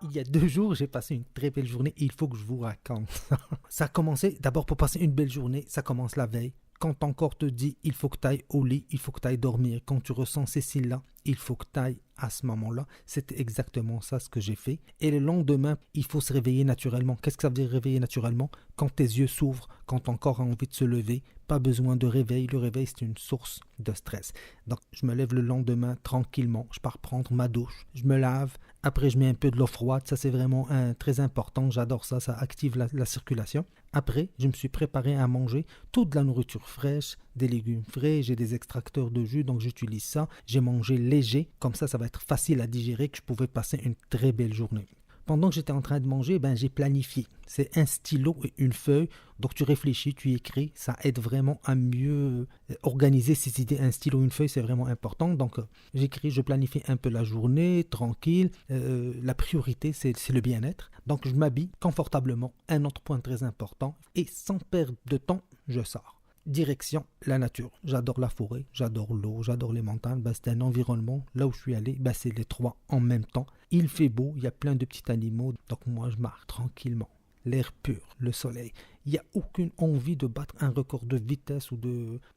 Il y a 2 jours, j'ai passé une très belle journée et il faut que je vous raconte ça. Ça a commencé, d'abord pour passer une belle journée, ça commence la veille. Quand ton corps te dit il faut que tu ailles au lit, il faut que tu ailles dormir. Quand tu ressens ces signes-là, il faut que tu ailles à ce moment-là. C'était exactement ça ce que j'ai fait. Et le lendemain, il faut se réveiller naturellement. Qu'est-ce que ça veut dire réveiller naturellement? Quand tes yeux s'ouvrent, quand ton corps a envie de se lever, pas besoin de réveil. Le réveil, c'est une source de stress. Donc, je me lève le lendemain tranquillement. Je pars prendre ma douche. Je me lave. Après, je mets un peu de l'eau froide. Ça, c'est vraiment très important. J'adore ça. Ça active la circulation. Après, je me suis préparé à manger toute de la nourriture fraîche, des légumes frais. J'ai des extracteurs de jus, donc j'utilise ça. J'ai mangé léger. Comme ça va être facile à digérer, que je pouvais passer une très belle journée. Pendant que j'étais en train de manger, j'ai planifié. C'est un stylo et une feuille. Donc tu réfléchis, tu écris. Ça aide vraiment à mieux organiser ses idées. Un stylo et une feuille, c'est vraiment important. Donc j'écris, je planifie un peu la journée, tranquille. La priorité, c'est le bien-être. Donc je m'habille confortablement. Un autre point très important. Et sans perdre de temps, je sors. Direction la nature. J'adore la forêt, j'adore l'eau, j'adore les montagnes. C'est un environnement. Là où je suis allé, c'est les trois en même temps. Il fait beau, il y a plein de petits animaux. Donc moi, je marche tranquillement. L'air pur, le soleil. Il n'y a aucune envie de battre un record de vitesse ou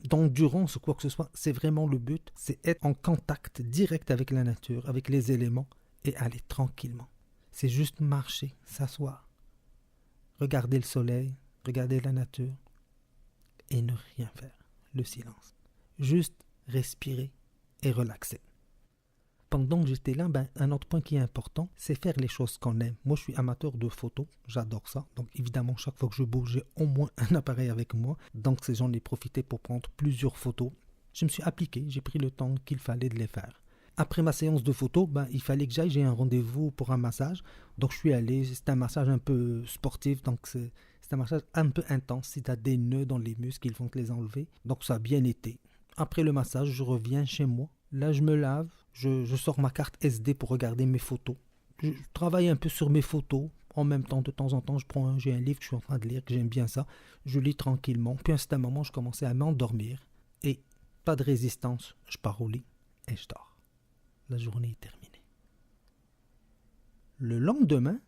d'endurance ou quoi que ce soit. C'est vraiment le but. C'est être en contact direct avec la nature, avec les éléments et aller tranquillement. C'est juste marcher, s'asseoir, regarder le soleil, regarder la nature. Et ne rien faire, le silence. Juste respirer et relaxer. Pendant que j'étais là, un autre point qui est important, c'est faire les choses qu'on aime. Moi, je suis amateur de photos, j'adore ça. Donc évidemment, chaque fois que je bouge, j'ai au moins un appareil avec moi. Donc j'en ai profité pour prendre plusieurs photos. Je me suis appliqué, j'ai pris le temps qu'il fallait de les faire. Après ma séance de photos, il fallait que j'aille, j'ai un rendez-vous pour un massage. Donc je suis allé, c'est un massage un peu sportif, donc c'est un massage un peu intense. Si tu as des nœuds dans les muscles, ils vont te les enlever. Donc ça a bien été. Après le massage, je reviens chez moi. Là, je me lave, je sors ma carte SD pour regarder mes photos. Je travaille un peu sur mes photos. En même temps, de temps en temps, j'ai un livre que je suis en train de lire, que j'aime bien ça. Je lis tranquillement. Puis à un certain moment, je commençais à m'endormir. Et pas de résistance, je pars au lit et je dors. La journée est terminée. Le lendemain,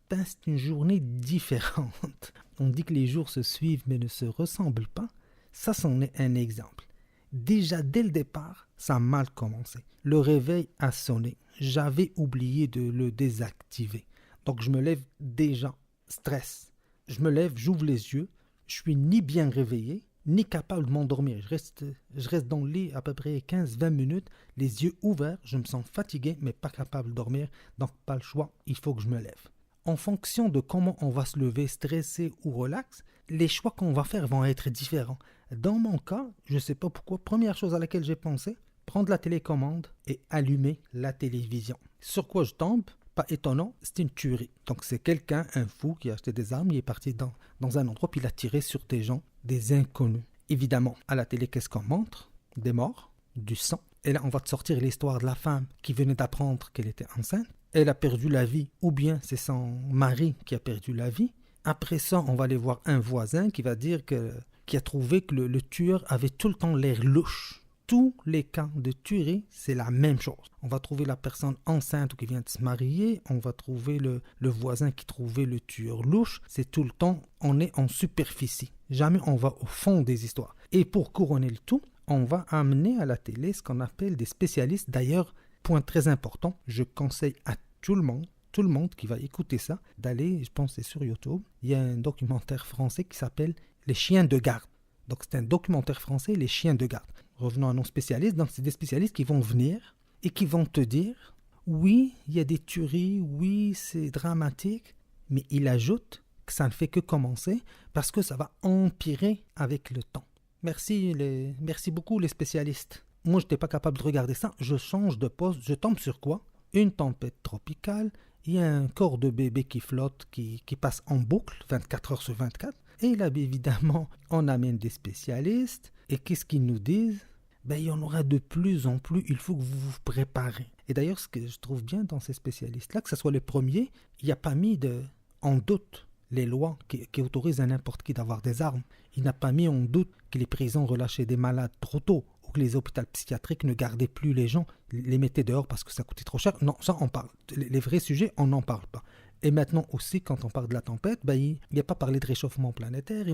c'est une journée différente. On dit que les jours se suivent mais ne se ressemblent pas. Ça, c'en est un exemple. Déjà, dès le départ, ça a mal commencé. Le réveil a sonné. J'avais oublié de le désactiver. Donc, je me lève déjà, stress. Je me lève, j'ouvre les yeux. Je suis ni bien réveillé, ni capable de m'endormir. Je reste dans le lit à peu près 15-20 minutes, les yeux ouverts. Je me sens fatigué, mais pas capable de dormir. Donc, pas le choix, il faut que je me lève. En fonction de comment on va se lever, stressé ou relax, les choix qu'on va faire vont être différents. Dans mon cas, je ne sais pas pourquoi, première chose à laquelle j'ai pensé, prendre la télécommande et allumer la télévision. Sur quoi je tombe? Pas étonnant, c'est une tuerie. Donc c'est quelqu'un, un fou, qui a acheté des armes, il est parti dans un endroit, puis il a tiré sur des gens, des inconnus. Évidemment, à la télé, qu'est-ce qu'on montre? Des morts, du sang. Et là, on va te sortir l'histoire de la femme qui venait d'apprendre qu'elle était enceinte. Elle a perdu la vie, ou bien c'est son mari qui a perdu la vie. Après ça, on va aller voir un voisin qui va dire qui a trouvé que le tueur avait tout le temps l'air louche. Tous les cas de tuerie, c'est la même chose. On va trouver la personne enceinte ou qui vient de se marier, on va trouver le voisin qui trouvait le tueur louche. C'est tout le temps, on est en superficie. Jamais on va au fond des histoires. Et pour couronner le tout, on va amener à la télé ce qu'on appelle des spécialistes. D'ailleurs, point très important, je conseille à tout le monde qui va écouter ça, d'aller, je pense que c'est sur YouTube, il y a un documentaire français qui s'appelle Les chiens de garde. Donc c'est un documentaire français, Les chiens de garde. Revenons à nos spécialistes, donc c'est des spécialistes qui vont venir et qui vont te dire, oui, il y a des tueries, oui, c'est dramatique, mais il ajoute que ça ne fait que commencer parce que ça va empirer avec le temps. Merci beaucoup les spécialistes. Moi, je n'étais pas capable de regarder ça, je change de poste, je tombe sur quoi? Une tempête tropicale, il y a un corps de bébé qui flotte, qui passe en boucle, 24 heures sur 24. Et là, évidemment, on amène des spécialistes. Et qu'est-ce qu'ils nous disent? Il y en aura de plus en plus, il faut que vous vous préparez. Et d'ailleurs, ce que je trouve bien dans ces spécialistes-là, que ce soit les premiers, il n'y a pas mis en doute les lois qui autorisent à n'importe qui d'avoir des armes. Il n'a pas mis en doute que les prisons relâchaient des malades trop tôt ou que les hôpitaux psychiatriques ne gardaient plus les gens, les mettaient dehors parce que ça coûtait trop cher. Non, ça on parle. Les vrais sujets, on n'en parle pas. Et maintenant aussi, quand on parle de la tempête, il n'y a pas parlé de réchauffement planétaire.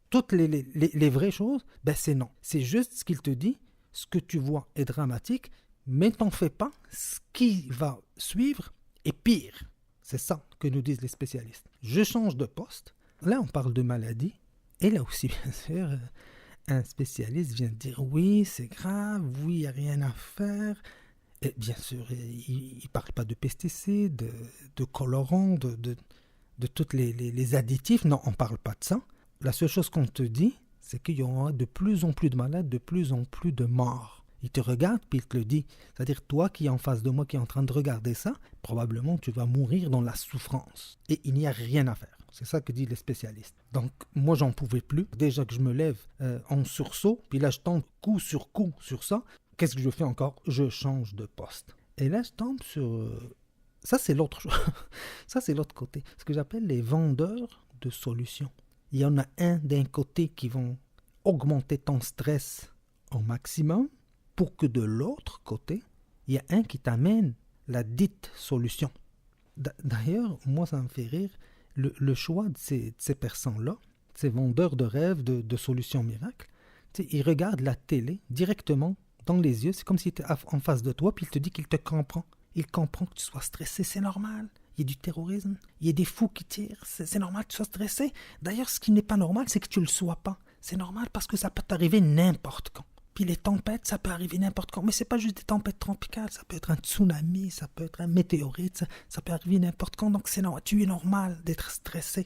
Toutes les vraies choses, c'est non. C'est juste ce qu'il te dit, ce que tu vois est dramatique, mais t'en fais pas, ce qui va suivre est pire. C'est ça que nous disent les spécialistes. Je change de poste. Là, on parle de maladie. Et là aussi, bien sûr, un spécialiste vient dire oui, c'est grave, oui, il n'y a rien à faire. Et bien sûr, il ne parle pas de pesticides, de colorants, de tous les additifs. Non, on ne parle pas de ça. La seule chose qu'on te dit, c'est qu'il y aura de plus en plus de malades, de plus en plus de morts. Il te regarde, puis il te le dit. C'est-à-dire, toi qui es en face de moi, qui est en train de regarder ça, probablement tu vas mourir dans la souffrance. Et il n'y a rien à faire. C'est ça que disent les spécialistes. Donc, moi, j'en pouvais plus. Déjà que je me lève en sursaut, puis là, je tombe coup sur ça. Qu'est-ce que je fais encore? Je change de poste. Et là, je tombe sur... Ça, c'est l'autre chose. Ça, c'est l'autre côté. Ce que j'appelle les vendeurs de solutions. Il y en a un d'un côté qui vont augmenter ton stress au maximum pour que de l'autre côté, il y a un qui t'amène la dite solution. D'ailleurs, moi, ça me fait rire le choix de ces personnes-là, ces vendeurs de rêves, de solutions miracles. Ils regardent la télé directement dans les yeux, c'est comme s'il était en face de toi, puis il te dit qu'il te comprend. Il comprend que tu sois stressé, c'est normal. Il y a du terrorisme, il y a des fous qui tirent, c'est normal que tu sois stressé. D'ailleurs, ce qui n'est pas normal, c'est que tu ne le sois pas. C'est normal parce que ça peut t'arriver n'importe quand. Puis les tempêtes, ça peut arriver n'importe quand. Mais c'est pas juste des tempêtes tropicales, ça peut être un tsunami, ça peut être un météorite, ça peut arriver n'importe quand. Donc c'est normal, tu es normal d'être stressé.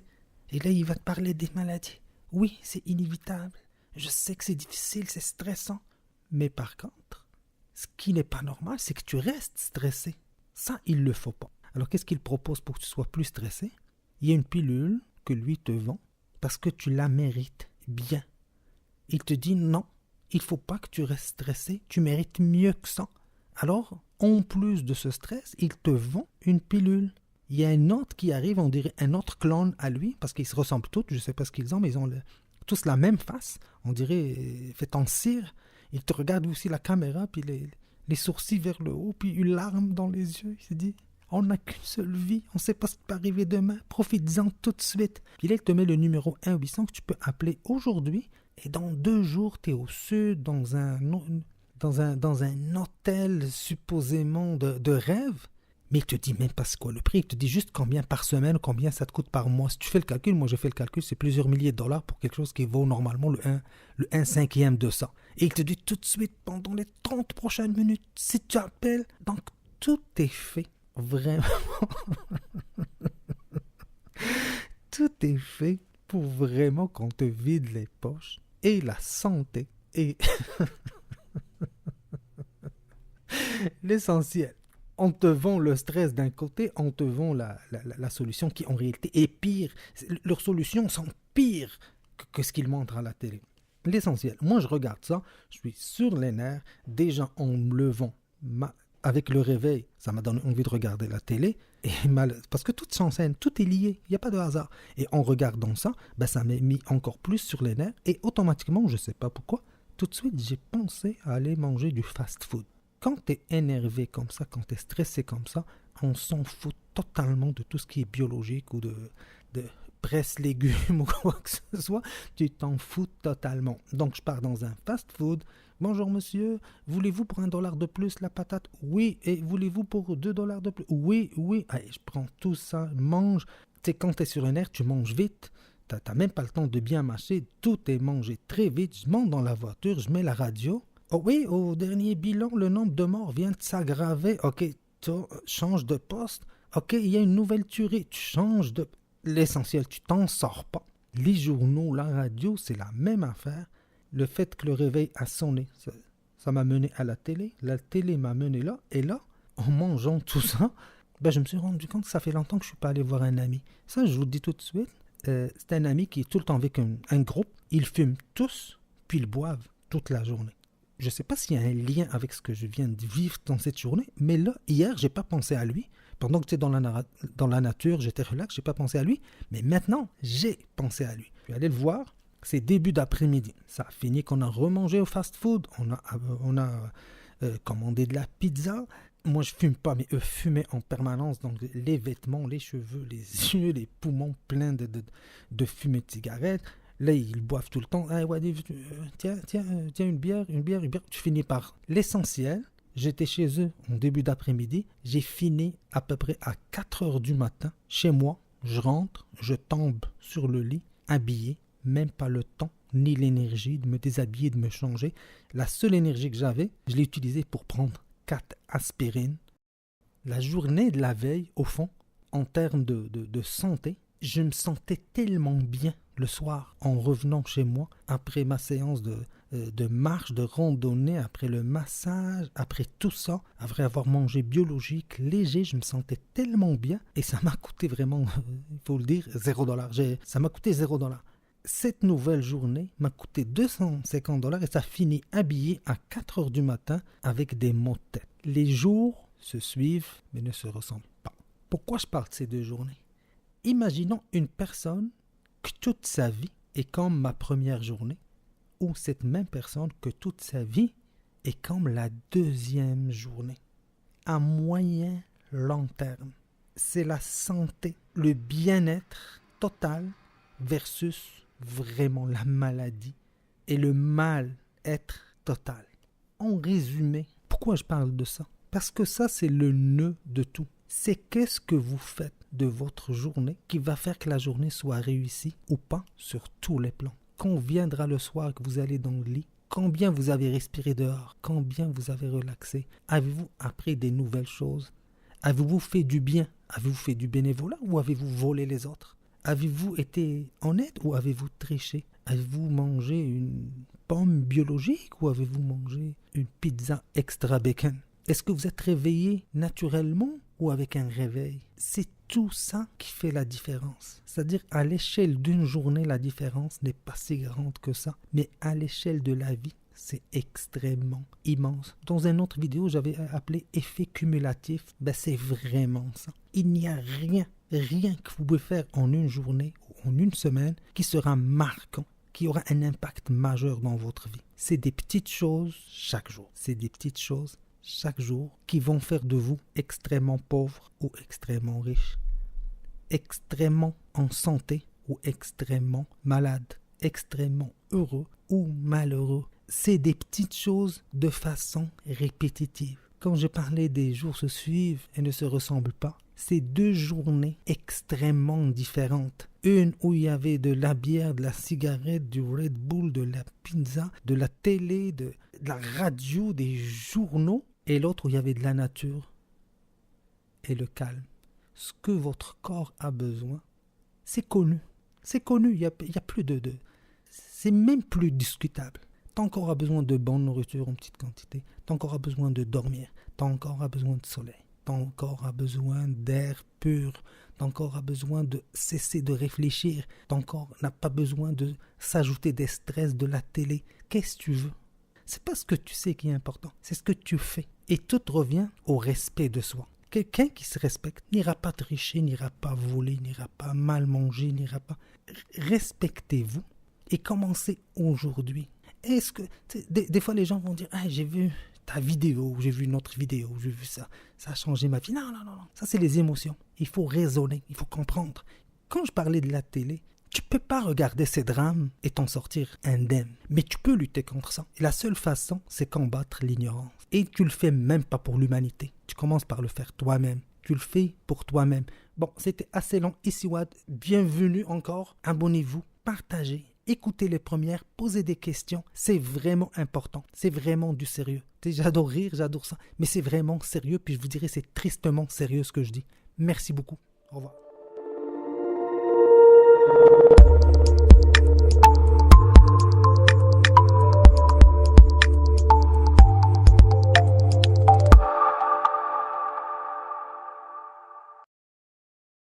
Et là, il va te parler des maladies. Oui, c'est inévitable. Je sais que c'est difficile, c'est stressant. Mais par contre, ce qui n'est pas normal, c'est que tu restes stressé. Ça, il ne le faut pas. Alors, qu'est-ce qu'il propose pour que tu sois plus stressé? Il y a une pilule que lui te vend parce que tu la mérites bien. Il te dit non, il ne faut pas que tu restes stressé, tu mérites mieux que ça. Alors, en plus de ce stress, il te vend une pilule. Il y a un autre qui arrive, on dirait un autre clone à lui, parce qu'ils se ressemblent tous, je ne sais pas ce qu'ils ont, mais ils ont tous la même face, on dirait fait en cire. Il te regarde aussi la caméra, puis les sourcils vers le haut, puis une larme dans les yeux. Il se dit, on n'a qu'une seule vie, on ne sait pas ce qui peut arriver demain, profites-en tout de suite. Puis là, il te met le numéro 1-800 que tu peux appeler aujourd'hui, et dans 2 jours, tu es au sud, dans un hôtel supposément de rêve. Mais il te dit même pas c'est quoi le prix, il te dit juste combien par semaine, combien ça te coûte par mois. Si tu fais le calcul, moi j'ai fait le calcul, c'est plusieurs milliers de dollars pour quelque chose qui vaut normalement le 1/5 de ça. Et il te dit tout de suite, pendant les 30 prochaines minutes, si tu appelles, donc tout est fait, vraiment. Tout est fait pour vraiment qu'on te vide les poches et la santé et l'essentiel. On te vend le stress d'un côté, on te vend la solution qui en réalité est pire. Leurs solutions sont pires que ce qu'ils montrent à la télé. L'essentiel, moi je regarde ça, je suis sur les nerfs, déjà en me levant, avec le réveil, ça m'a donné envie de regarder la télé, parce que tout s'enseigne, tout est lié, il n'y a pas de hasard. Et en regardant ça, ça m'a mis encore plus sur les nerfs, et automatiquement, je ne sais pas pourquoi, tout de suite j'ai pensé à aller manger du fast-food. Quand tu es énervé comme ça, quand tu es stressé comme ça, on s'en fout totalement de tout ce qui est biologique ou de presse-légumes ou quoi que ce soit. Tu t'en fous totalement. Donc, je pars dans un fast-food. Bonjour monsieur, voulez-vous pour $1 de plus la patate? Oui. Et voulez-vous pour $2 de plus? Oui, oui. Allez, je prends tout ça, mange. Tu sais, quand tu es sur un air, tu manges vite. Tu n'as même pas le temps de bien mâcher. Tout est mangé très vite. Je monte dans la voiture, je mets la radio. Oh oui, au dernier bilan, le nombre de morts vient de s'aggraver. Ok, tu changes de poste. Ok, il y a une nouvelle tuerie. Tu changes de... L'essentiel, tu t'en sors pas. Les journaux, la radio, c'est la même affaire. Le fait que le réveil a sonné, ça m'a mené à la télé. La télé m'a mené là. Et là, en mangeant tout ça, je me suis rendu compte que ça fait longtemps que je ne suis pas allé voir un ami. Ça, je vous le dis tout de suite. C'est un ami qui est tout le temps avec un groupe. Ils fument tous, puis ils boivent toute la journée. Je ne sais pas s'il y a un lien avec ce que je viens de vivre dans cette journée, mais là, hier, je n'ai pas pensé à lui, Pendant que j'étais dans la nature, j'étais relax, j'ai pas pensé à lui. Mais maintenant, j'ai pensé à lui. Je suis allé le voir. C'est début d'après-midi. Ça a fini qu'on a remangé au fast-food. On a commandé de la pizza. Moi, je fume pas, mais eux fumaient en permanence. Donc, les vêtements, les cheveux, les yeux, les poumons pleins de fumée de cigarette. Là, ils boivent tout le temps. Ah, ouais, tiens, une bière. Tu finis par l'essentiel. J'étais chez eux en début d'après-midi. J'ai fini à peu près à 4 heures du matin. Chez moi, je rentre, je tombe sur le lit, habillé. Même pas le temps, ni l'énergie de me déshabiller, de me changer. La seule énergie que j'avais, je l'ai utilisée pour prendre 4 aspirines. La journée de la veille, au fond, en termes de santé, je me sentais tellement bien le soir en revenant chez moi, après ma séance de marche, de randonnée, après le massage, après tout ça, après avoir mangé biologique, léger, je me sentais tellement bien et ça m'a coûté vraiment, il faut le dire, $0. Ça m'a coûté $0. Cette nouvelle journée m'a coûté $250 et ça finit habillé à 4 heures du matin avec des maux de tête. Les jours se suivent mais ne se ressemblent pas. Pourquoi je parle de ces 2 journées? Imaginons une personne que toute sa vie est comme ma première journée ou cette même personne que toute sa vie est comme la 2e journée. À moyen long terme, c'est la santé, le bien-être total versus vraiment la maladie et le mal-être total. En résumé, pourquoi je parle de ça? Parce que ça, c'est le nœud de tout. C'est qu'est-ce que vous faites de votre journée qui va faire que la journée soit réussie ou pas sur tous les plans. Quand viendra le soir que vous allez dans le lit, combien vous avez respiré dehors, combien vous avez relaxé, avez-vous appris des nouvelles choses, avez-vous fait du bien, avez-vous fait du bénévolat ou avez-vous volé les autres? Avez-vous été honnête ou avez-vous triché? Avez-vous mangé une pomme biologique ou avez-vous mangé une pizza extra bacon? Est-ce que vous êtes réveillé naturellement ou avec un réveil? C'est tout ça qui fait la différence. C'est-à-dire à l'échelle d'une journée, la différence n'est pas si grande que ça. Mais à l'échelle de la vie, c'est extrêmement immense. Dans une autre vidéo, j'avais appelé effet cumulatif. C'est vraiment ça. Il n'y a rien que vous pouvez faire en une journée ou en une semaine qui sera marquant, qui aura un impact majeur dans votre vie. C'est des petites choses chaque jour. C'est des petites choses chaque jour qui vont faire de vous extrêmement pauvre ou extrêmement riche, extrêmement en santé ou extrêmement malade, extrêmement heureux ou malheureux. C'est des petites choses de façon répétitive. Quand je parlais des jours se suivent et ne se ressemblent pas, c'est 2 journées extrêmement différentes. Une où il y avait de la bière, de la cigarette, du Red Bull, de la pizza, de la télé, de la radio, des journaux. Et l'autre où il y avait de la nature et le calme. Ce que votre corps a besoin, c'est connu. C'est connu, il y a plus de... C'est même plus discutable. Ton corps a besoin de bonne nourriture en petite quantité. Ton corps a besoin de dormir. Ton corps a besoin de soleil. Ton corps a besoin d'air pur. Ton corps a besoin de cesser de réfléchir. Ton corps n'a pas besoin de s'ajouter des stress de la télé. Qu'est-ce que tu veux? C'est pas ce que tu sais qui est important, c'est ce que tu fais. Et tout revient au respect de soi. Quelqu'un qui se respecte n'ira pas tricher, n'ira pas voler, n'ira pas mal manger, n'ira pas... Respectez-vous et commencez aujourd'hui. Est-ce que... Des fois, les gens vont dire « Ah, j'ai vu ta vidéo, j'ai vu une autre vidéo, j'ai vu ça. Ça a changé ma vie. » Non. Ça, c'est les émotions. Il faut raisonner, il faut comprendre. Quand je parlais de la télé, tu peux pas regarder ces drames et t'en sortir indemne. Mais tu peux lutter contre ça. Et la seule façon, c'est combattre l'ignorance. Et tu le fais même pas pour l'humanité. Tu commences par le faire toi-même. Tu le fais pour toi-même. Bon, c'était assez long. Ici Wad, bienvenue encore. Abonnez-vous, partagez, écoutez les premières, posez des questions. C'est vraiment important. C'est vraiment du sérieux. J'adore rire, j'adore ça. Mais c'est vraiment sérieux. Puis je vous dirais, c'est tristement sérieux ce que je dis. Merci beaucoup. Au revoir.